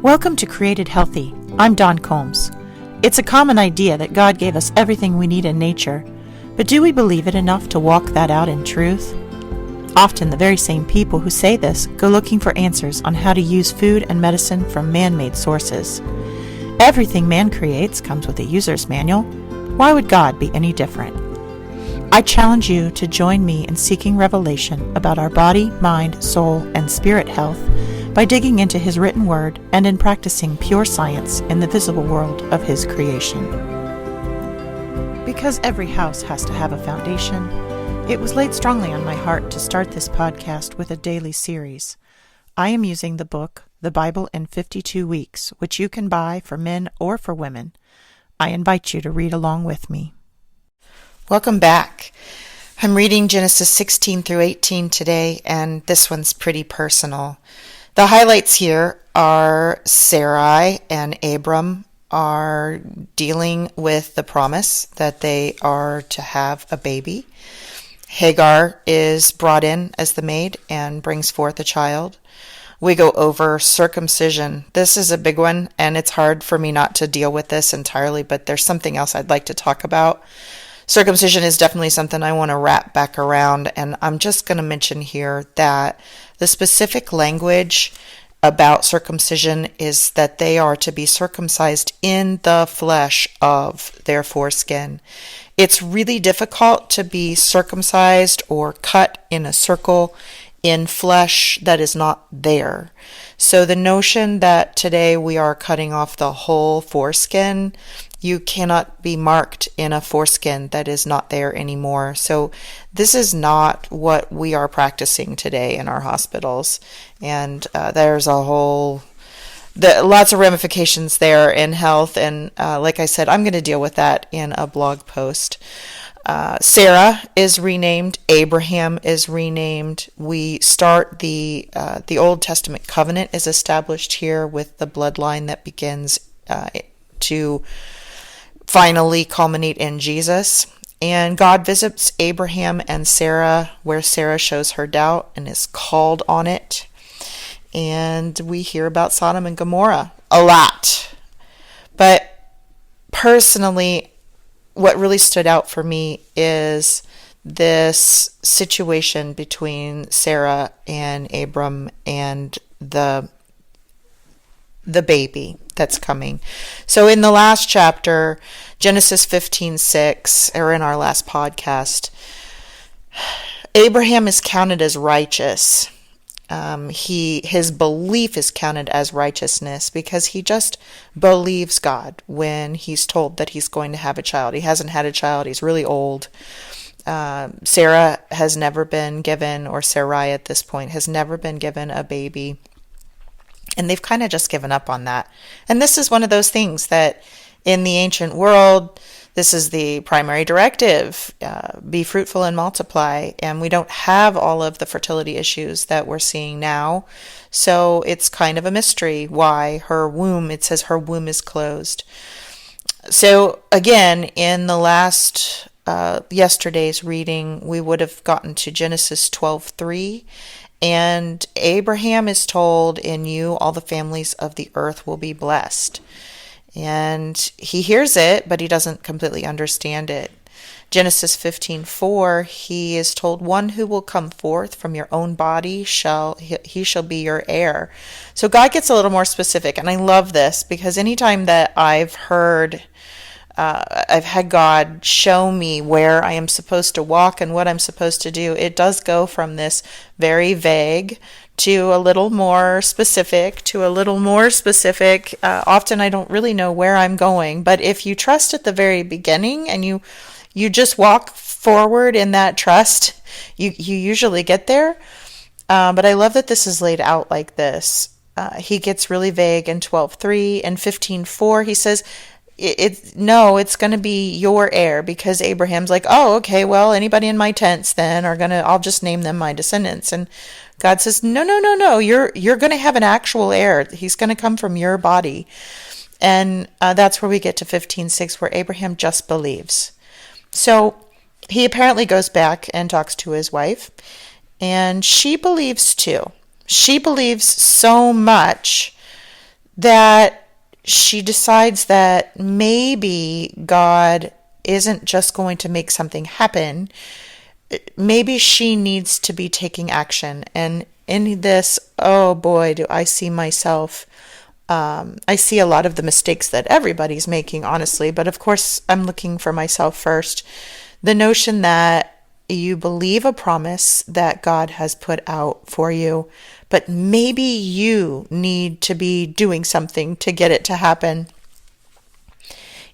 Welcome to Created Healthy. I'm Dawn Combs. It's a common idea that God gave us everything we need in nature, but do we believe it enough to walk that out in truth? Often the very same people who say this go looking for answers on how to use food and medicine from man-made sources. Everything man creates comes with a user's manual. Why would God be any different? I challenge you to join me in seeking revelation about our body, mind, soul, and spirit health by digging into His written word and in practicing pure science in the visible world of His creation. Because every house has to have a foundation, it was laid strongly on my heart to start this podcast with a daily series. I am using the book, The Bible in 52 Weeks, which you can buy for men or for women. I invite you to read along with me. Welcome back. I'm reading Genesis 16 through 18 today, and this one's pretty personal. The highlights here are Sarai and Abram are dealing with the promise that they are to have a baby. Hagar is brought in as the maid and brings forth a child. We go over circumcision. This is a big one, and it's hard for me not to deal with this entirely, but there's something else I'd like to talk about. Circumcision is definitely something I want to wrap back around, and I'm just going to mention here that the specific language about circumcision is that they are to be circumcised in the flesh of their foreskin. It's really difficult to be circumcised or cut in a circle in flesh that is not there. So the notion that today we are cutting off the whole foreskin, you cannot be marked in a foreskin that is not there anymore. So this is not what we are practicing today in our hospitals. And there's lots of ramifications there in health. And like I said, I'm going to deal with that in a blog post. Sarah is renamed. Abraham is renamed. We start the Old Testament covenant is established here with the bloodline that begins to finally culminate in Jesus. And God visits Abraham and Sarah where Sarah shows her doubt and is called on it. And we hear about Sodom and Gomorrah a lot. But personally, what really stood out for me is this situation between Sarah and Abram and the baby that's coming. So in the last chapter, Genesis 15:6, or in our last podcast, Abraham is counted as righteous. His belief is counted as righteousness because he just believes God when he's told that he's going to have a child. He hasn't had a child. He's really old. Sarah has never been given, or Sarai at this point, has never been given a baby. And they've kind of just given up on that. And this is one of those things that in the ancient world, this is the primary directive, be fruitful and multiply. And we don't have all of the fertility issues that we're seeing now. So it's kind of a mystery why it says her womb is closed. So again, in the last, yesterday's reading, we would have gotten to Genesis 12:3. And Abraham is told, in you all the families of the earth will be blessed. And he hears it, but he doesn't completely understand it. Genesis 15:4, he is told, one who will come forth from your own body shall be your heir. So God gets a little more specific. And I love this because anytime that I've had God show me where I am supposed to walk and what I'm supposed to do, it does go from this very vague to a little more specific, Often I don't really know where I'm going, but if you trust at the very beginning and you just walk forward in that trust, you usually get there. But I love that this is laid out like this. He gets really vague in 12:3 and 15:4. He says, it's going to be your heir, because Abraham's like, oh, okay, well, anybody in my tents then I'll just name them my descendants. And God says, no, you're going to have an actual heir. He's going to come from your body. And that's where we get to 15:6, where Abraham just believes. So he apparently goes back and talks to his wife, and she believes too. She believes so much that she decides that maybe God isn't just going to make something happen. Maybe she needs to be taking action. And in this, oh boy, do I see myself. I see a lot of the mistakes that everybody's making, honestly, but of course I'm looking for myself first. The notion that you believe a promise that God has put out for you, but maybe you need to be doing something to get it to happen.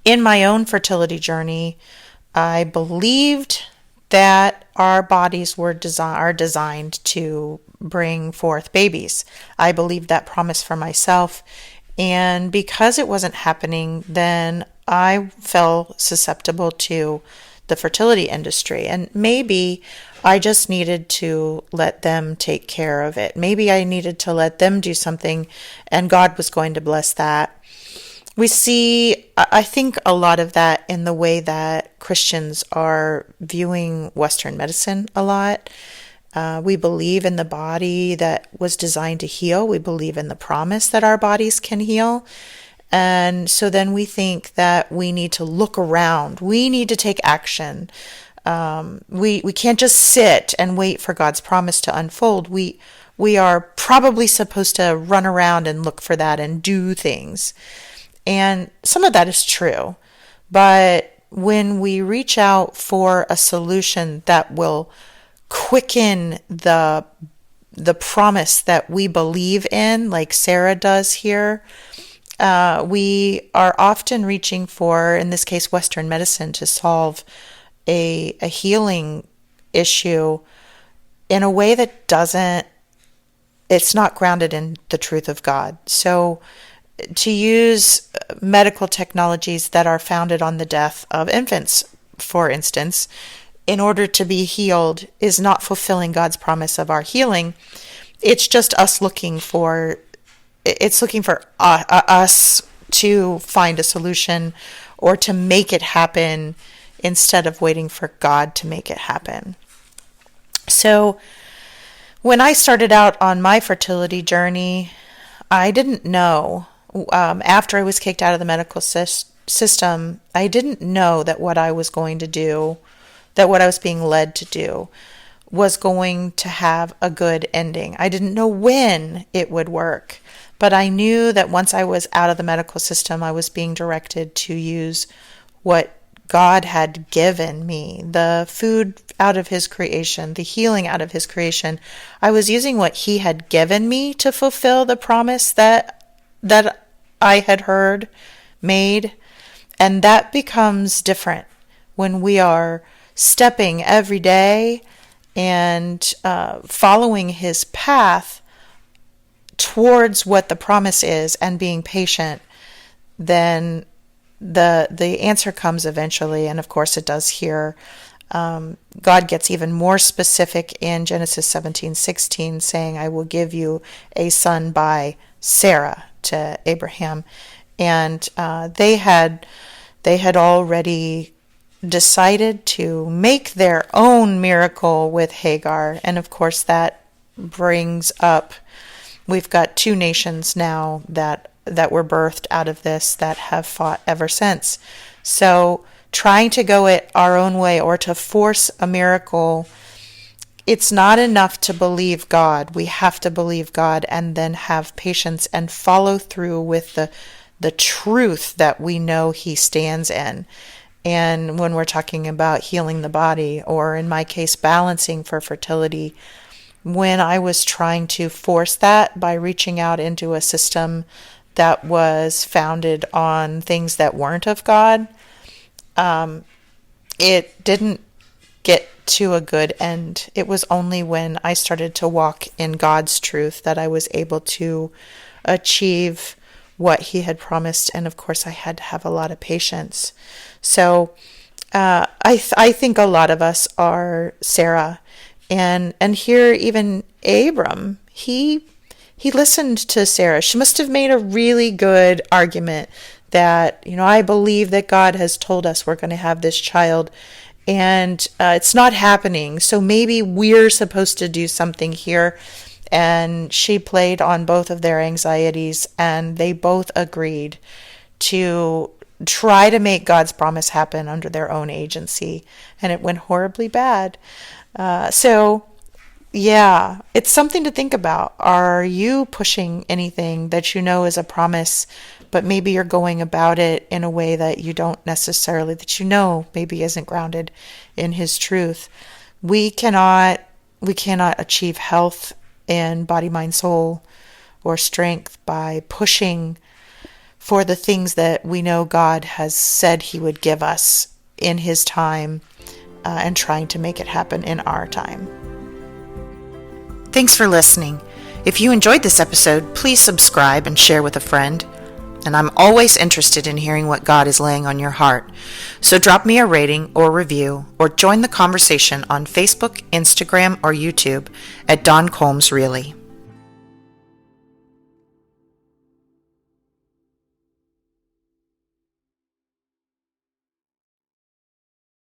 In my own fertility journey, I believed that our bodies are designed to bring forth babies. I believed that promise for myself, and because it wasn't happening, then I fell susceptible to the fertility industry, and maybe I just needed to let them take care of it. Maybe I needed to let them do something, and God was going to bless that. We see, I think, a lot of that in the way that Christians are viewing Western medicine a lot. We believe in the body that was designed to heal. We believe in the promise that our bodies can heal. And so then we think that we need to look around. We need to take action. We can't just sit and wait for God's promise to unfold. We are probably supposed to run around and look for that and do things. And some of that is true. But when we reach out for a solution that will quicken the promise that we believe in, like Sarah does here, we are often reaching for, in this case, Western medicine to solve a healing issue in a way that it's not grounded in the truth of God. So to use medical technologies that are founded on the death of infants, for instance, in order to be healed is not fulfilling God's promise of our healing. It's just us looking for us to find a solution or to make it happen instead of waiting for God to make it happen. So when I started out on my fertility journey, I didn't know. After I was kicked out of the medical system, I didn't know that what I was going to do, that what I was being led to do, was going to have a good ending. I didn't know when it would work, but I knew that once I was out of the medical system, I was being directed to use what God had given me, the food out of His creation, the healing out of His creation. I was using what He had given me to fulfill the promise that I had heard made, and that becomes different when we are stepping every day and following His path towards what the promise is and being patient. Then the answer comes eventually, and of course it does here. God gets even more specific in Genesis 17:16, saying, "I will give you a son by Sarah," to Abraham. And they had already decided to make their own miracle with Hagar, and of course that brings up, we've got two nations now that were birthed out of this that have fought ever since. So trying to go it our own way or to force a miracle, it's not enough to believe God. We have to believe God and then have patience and follow through with the truth that we know He stands in. And when we're talking about healing the body, or in my case, balancing for fertility, when I was trying to force that by reaching out into a system that was founded on things that weren't of God, it didn't get to a good end. It was only when I started to walk in God's truth that I was able to achieve what He had promised. And of course, I had to have a lot of patience. So I think a lot of us are Sarah, and here even Abram, he listened to Sarah. She must have made a really good argument that, I believe that God has told us we're going to have this child, and it's not happening. So maybe we're supposed to do something here. and she played on both of their anxieties, and they both agreed to try to make God's promise happen under their own agency, and it went horribly bad. Yeah, it's something to think about. Are you pushing anything that you know is a promise, but maybe you're going about it in a way that you don't necessarily, that you know maybe isn't grounded in His truth? We cannot achieve health in body, mind, soul, or strength by pushing for the things that we know God has said He would give us in His time, and trying to make it happen in our time. Thanks for listening. If you enjoyed this episode, please subscribe and share with a friend. And I'm always interested in hearing what God is laying on your heart. So drop me a rating or review, or join the conversation on Facebook, Instagram, or YouTube at Dawn Combs Really.